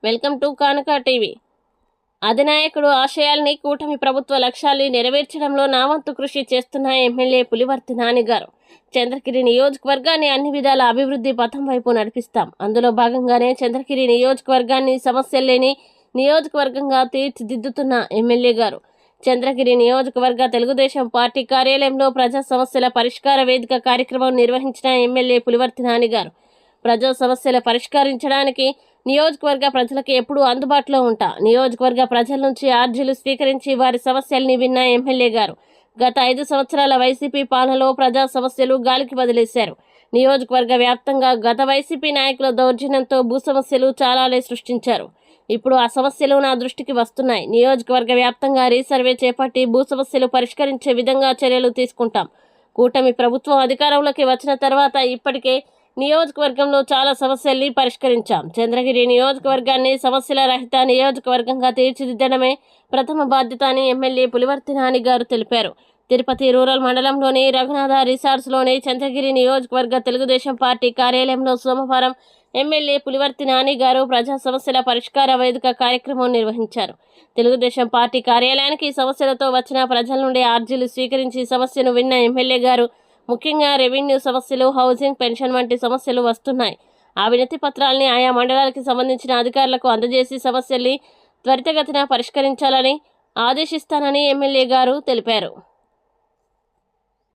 Welcome to కానుక TV. అధినాయకుడు ఆశయాల్ని, కూటమి ప్రభుత్వ లక్ష్యాల్ని నెరవేర్చడంలో నా వంతు కృషి చేస్తున్న ఎమ్మెల్యే పులివర్తి నాని గారు. చంద్రగిరి నియోజకవర్గాన్ని అన్ని విధాల అభివృద్ధి పథం వైపు నడిపిస్తాం. అందులో భాగంగానే చంద్రగిరి నియోజకవర్గాన్ని సమస్యలు లేని నియోజకవర్గంగా తీర్చిదిద్దుతున్న ఎమ్మెల్యే గారు చంద్రగిరి నియోజకవర్గ తెలుగుదేశం పార్టీ కార్యాలయంలో ప్రజా సమస్యల పరిష్కార వేదిక కార్యక్రమం నిర్వహించిన ఎమ్మెల్యే పులివర్తి నాని గారు ప్రజా సమస్యల పరిష్కరించడానికి నియోజకవర్గ ప్రజలకు ఎప్పుడూ అందుబాటులో ఉంటా. నియోజకవర్గ ప్రజల నుంచి అర్జీలు స్వీకరించి వారి సమస్యల్ని విన్న ఎమ్మెల్యే గారు గత 5 సంవత్సరాల వైసీపీ పాలనలో ప్రజా సమస్యలు గాలికి వదిలేశారు. నియోజకవర్గ వ్యాప్తంగా గత వైసీపీ నాయకుల దౌర్జన్యంతో భూ సమస్యలు చాలానే సృష్టించారు. ఇప్పుడు ఆ సమస్యలు నా దృష్టికి వస్తున్నాయి. నియోజకవర్గ వ్యాప్తంగా రీసర్వే చేపట్టి భూ సమస్యలు పరిష్కరించే విధంగా చర్యలు తీసుకుంటాం. కూటమి ప్రభుత్వం అధికారంలోకి వచ్చిన తర్వాత ఇప్పటికే నియోజకవర్గంలో చాలా సమస్యల్ని పరిష్కరించాం. చంద్రగిరి నియోజకవర్గాన్ని సమస్యల రహిత నియోజకవర్గంగా తీర్చిదిద్దడమే ప్రథమ బాధ్యత అని ఎమ్మెల్యే పులివర్తి నాని గారు తెలిపారు. తిరుపతి రూరల్ మండలంలోని రఘునాథ రిసార్ట్స్లోని చంద్రగిరి నియోజకవర్గ తెలుగుదేశం పార్టీ కార్యాలయంలో సోమవారం ఎమ్మెల్యే పులివర్తి నాని గారు ప్రజా సమస్యల పరిష్కార వేదిక కార్యక్రమం నిర్వహించారు. తెలుగుదేశం పార్టీ కార్యాలయానికి సమస్యలతో వచ్చిన ప్రజల నుండి అర్జీలు స్వీకరించి సమస్యను విన్న ఎమ్మెల్యే గారు ముఖ్యంగా రెవెన్యూ సమస్యలు, హౌసింగ్, పెన్షన్ వంటి సమస్యలు వస్తున్నాయి. ఆ వినతి పత్రాలని ఆయా మండలాలకు సంబంధించిన అధికారులకు అందజేసి సమస్యల్ని త్వరితగతిన పరిష్కరించాలని ఆదేశిస్తానని ఎమ్మెల్యే గారు తెలిపారు.